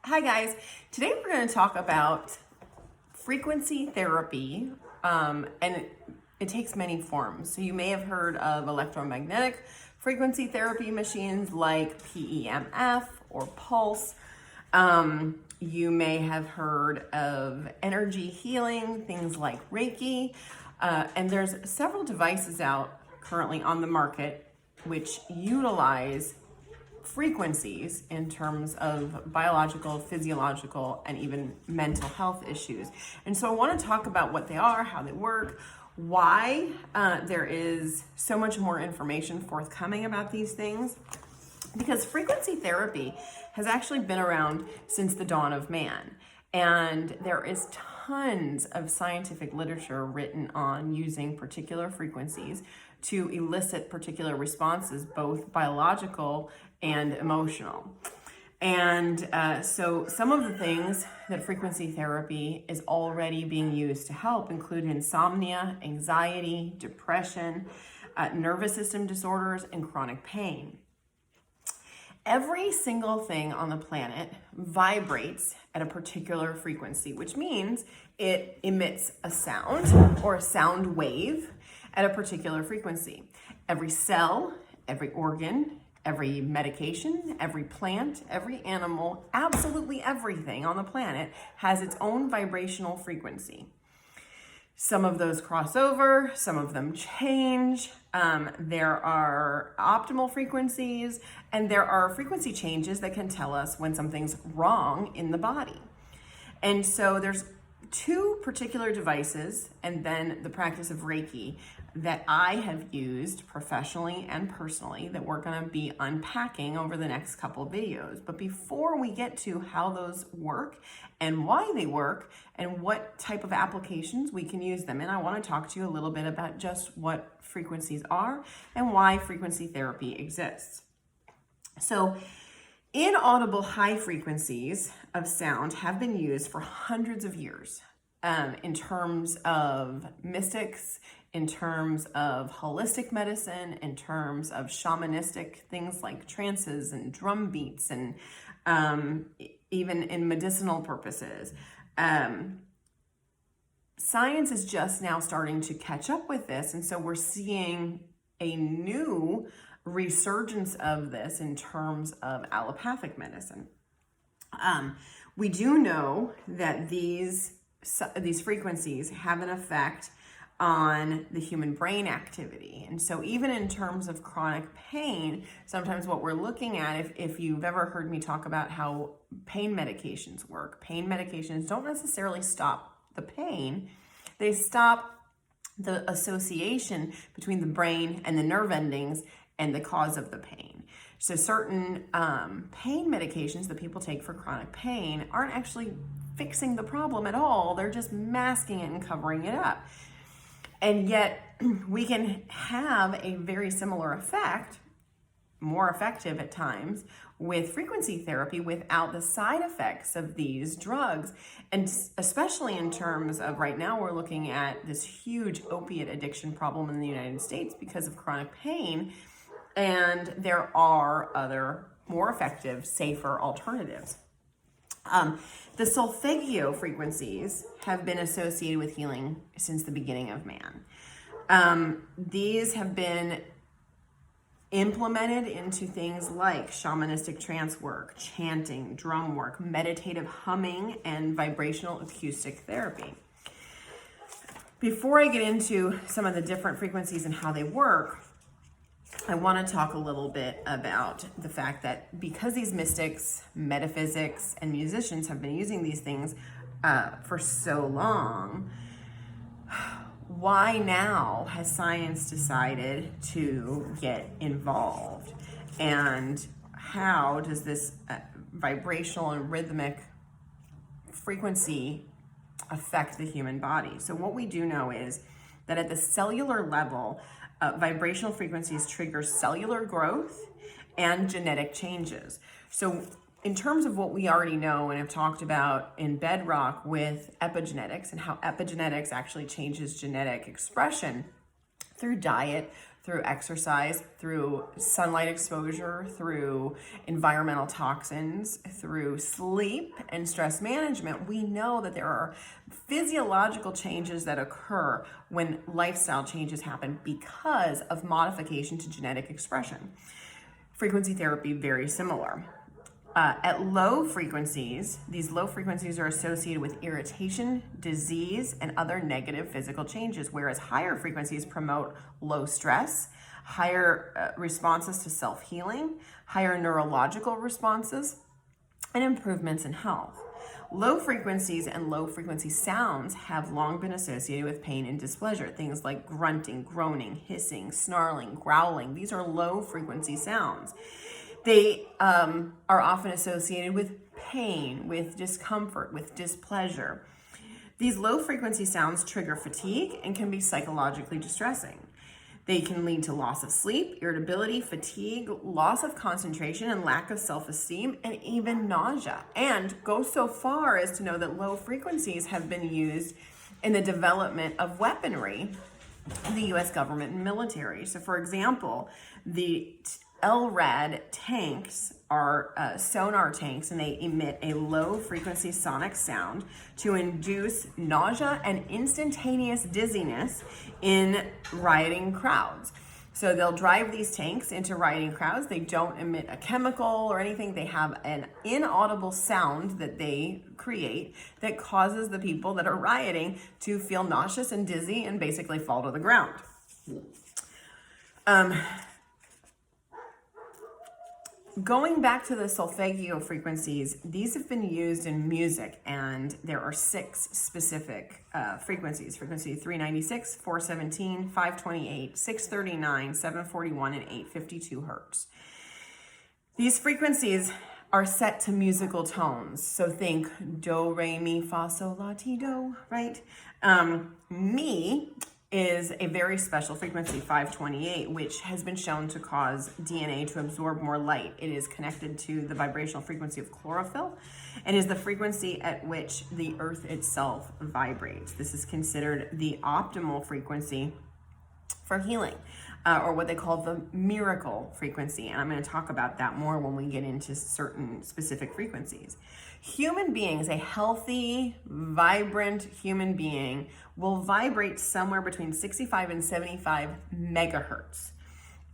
Hi guys, today we're going to talk about frequency therapy, and it takes many forms. So you may have heard of electromagnetic frequency therapy machines like PEMF or Pulse. You may have heard of energy healing, things like Reiki, and there's several devices out currently on the market which utilize frequencies in terms of biological, physiological, and even mental health issues. And so I want to talk about what they are, how they work, why there is so much more information forthcoming about these things. Because frequency therapy has actually been around since the dawn of man. And there is tons of scientific literature written on using particular frequencies to elicit particular responses, both biological and emotional. And so some of the things that frequency therapy is already being used to help include insomnia, anxiety, depression, nervous system disorders, and chronic pain. Every single thing on the planet vibrates at a particular frequency, which means it emits a sound or a sound wave at a particular frequency. Every cell, every organ, every medication, every plant, every animal, absolutely everything on the planet has its own vibrational frequency. Some of those cross over, some of them change. There are optimal frequencies, and there are frequency changes that can tell us when something's wrong in the body. And so there's two particular devices, and then the practice of Reiki that I have used professionally and personally that we're going to be unpacking over the next couple videos. But before we get to how those work and why they work and what type of applications we can use them in, I want to talk to you a little bit about just what frequencies are and why frequency therapy exists. So inaudible high frequencies of sound have been used for hundreds of years in terms of mystics, in terms of holistic medicine, in terms of shamanistic things like trances and drum beats, and even in medicinal purposes. Science is just now starting to catch up with this, and so we're seeing a new resurgence of this in terms of allopathic medicine. We do know that these frequencies have an effect on the human brain activity. And so even in terms of chronic pain, sometimes what we're looking at, if you've ever heard me talk about how pain medications work, pain medications don't necessarily stop the pain, they stop the association between the brain and the nerve endings and the cause of the pain. So certain pain medications that people take for chronic pain aren't actually fixing the problem at all. They're just masking it and covering it up. And yet we can have a very similar effect, more effective at times, with frequency therapy without the side effects of these drugs. And especially in terms of right now, we're looking at this huge opiate addiction problem in the United States because of chronic pain. And there are other more effective, safer alternatives. The solfeggio frequencies have been associated with healing since the beginning of man. These have been implemented into things like shamanistic trance work, chanting, drum work, meditative humming, and vibrational acoustic therapy. Before I get into some of the different frequencies and how they work, I want to talk a little bit about the fact that because these mystics, metaphysics, and musicians have been using these things for so long, why now has science decided to get involved? And how does this vibrational and rhythmic frequency affect the human body? So what we do know is that at the cellular level, vibrational frequencies trigger cellular growth and genetic changes. So in terms of what we already know and have talked about in Bedrock with epigenetics and how epigenetics actually changes genetic expression through diet, through exercise, through sunlight exposure, through environmental toxins, through sleep and stress management, we know that there are physiological changes that occur when lifestyle changes happen because of modification to genetic expression. Frequency therapy, very similar. At low frequencies, these low frequencies are associated with irritation, disease, and other negative physical changes, whereas higher frequencies promote low stress, higher responses to self-healing, higher neurological responses, and improvements in health. Low frequencies and low frequency sounds have long been associated with pain and displeasure. Things like grunting, groaning, hissing, snarling, growling. These are low frequency sounds. They are often associated with pain, with discomfort, with displeasure. These low frequency sounds trigger fatigue and can be psychologically distressing. They can lead to loss of sleep, irritability, fatigue, loss of concentration, and lack of self-esteem, and even nausea. And go so far as to know that low frequencies have been used in the development of weaponry in the U.S. government and military. So, for example, the LRAD tanks are sonar tanks, and they emit a low frequency sonic sound to induce nausea and instantaneous dizziness in rioting crowds. So they'll drive these tanks into rioting crowds. They don't emit a chemical or anything. They have an inaudible sound that they create that causes the people that are rioting to feel nauseous and dizzy and basically fall to the ground. Going back to the solfeggio frequencies, these have been used in music, and there are 6 specific frequencies. Frequency 396, 417, 528, 639, 741, and 852 hertz. These frequencies are set to musical tones. So think do, re, mi, fa, sol, la, ti, do, right? Mi is a very special frequency, 528, which has been shown to cause DNA to absorb more light. It is connected to the vibrational frequency of chlorophyll and is the frequency at which the earth itself vibrates. This is considered the optimal frequency for healing, or what they call the miracle frequency. And I'm going to talk about that more when we get into certain specific frequencies. Human beings, a healthy, vibrant human being, will vibrate somewhere between 65 and 75 megahertz.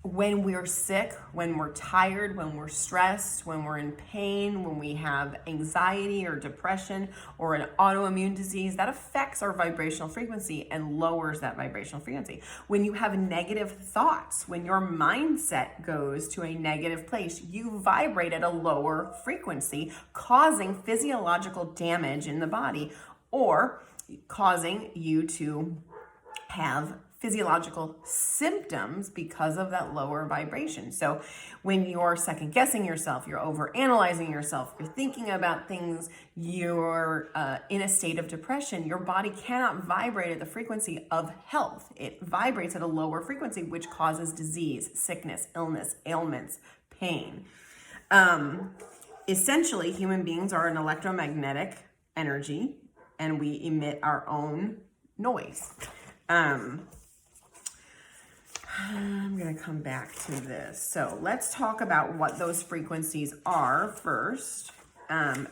When we're sick, when we're tired, when we're stressed, when we're in pain, when we have anxiety or depression or an autoimmune disease, that affects our vibrational frequency and lowers that vibrational frequency. When you have negative thoughts, when your mindset goes to a negative place, you vibrate at a lower frequency, causing physiological damage in the body or causing you to have physiological symptoms because of that lower vibration. So when you're second guessing yourself, you're over analyzing yourself, you're thinking about things, you're in a state of depression, your body cannot vibrate at the frequency of health. It vibrates at a lower frequency, which causes disease, sickness, illness, ailments, pain. Essentially, human beings are an electromagnetic energy, and we emit our own noise. I'm going to come back to this. So let's talk about what those frequencies are first.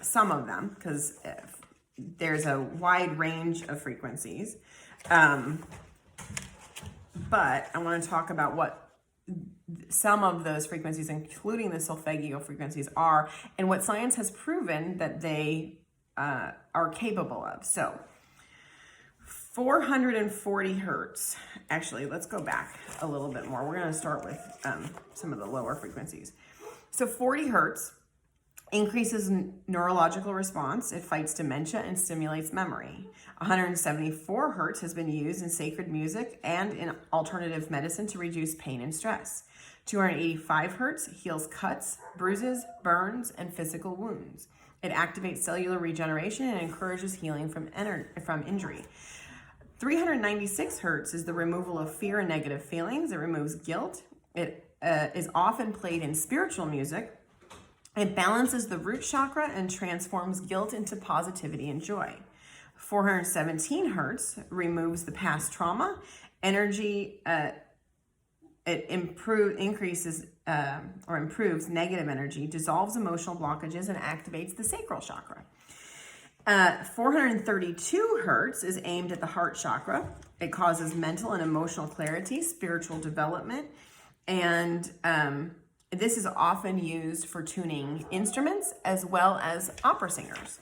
Some of them, because there's a wide range of frequencies. But I want to talk about what some of those frequencies, including the solfeggio frequencies, are, and what science has proven that they are capable of. So 440 hertz. Actually, let's go back a little bit more. We're going to start with some of the lower frequencies. So 40 hertz increases neurological response. It fights dementia and stimulates memory. 174 hertz has been used in sacred music and in alternative medicine to reduce pain and stress. 285 hertz heals cuts, bruises, burns, and physical wounds. It activates cellular regeneration and encourages healing from injury. 396 hertz is the removal of fear and negative feelings. It removes guilt. It is often played in spiritual music. It balances the root chakra and transforms guilt into positivity and joy. 417 hertz removes the past trauma, energy It increases or improves negative energy, dissolves emotional blockages, and activates the sacral chakra. 432 hertz is aimed at the heart chakra. It causes mental and emotional clarity, spiritual development, and this is often used for tuning instruments as well as opera singers.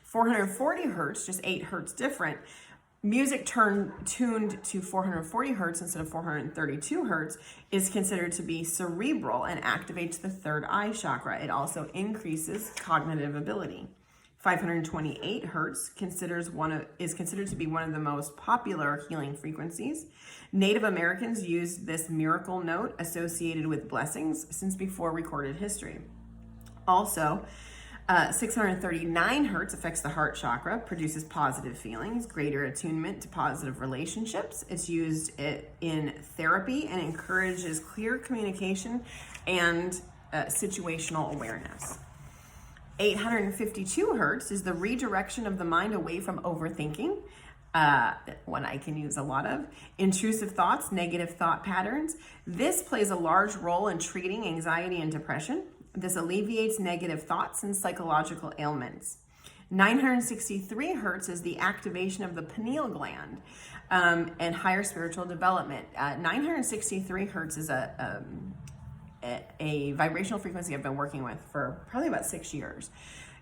440 hertz, just 8 hertz different. Music tuned to 440 hertz instead of 432 hertz is considered to be cerebral and activates the third eye chakra. It also increases cognitive ability. 528 hertz is considered to be one of the most popular healing frequencies. Native Americans used this miracle note associated with blessings since before recorded history. Also, 639 hertz affects the heart chakra, produces positive feelings, greater attunement to positive relationships. It's used in therapy and encourages clear communication and situational awareness. 852 hertz is the redirection of the mind away from overthinking, one I can use a lot of, intrusive thoughts, negative thought patterns. This plays a large role in treating anxiety and depression. This alleviates negative thoughts and psychological ailments. 963 hertz is the activation of the pineal gland and higher spiritual development. 963 hertz is a vibrational frequency I've been working with for probably about 6 years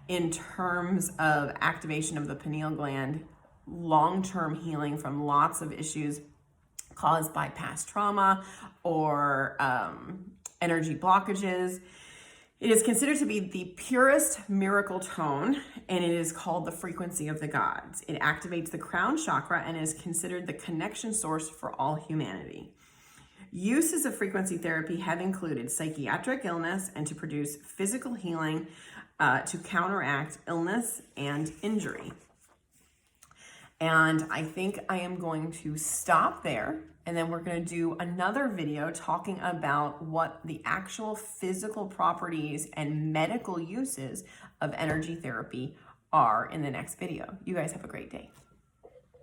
in terms of activation of the pineal gland, long-term healing from lots of issues caused by past trauma or energy blockages. It is considered to be the purest miracle tone, and it is called the frequency of the gods. It activates the crown chakra and is considered the connection source for all humanity. Uses of frequency therapy have included psychiatric illness and to produce physical healing to counteract illness and injury. And I think I am going to stop there, and then we're going to do another video talking about what the actual physical properties and medical uses of energy therapy are in the next video. You guys have a great day.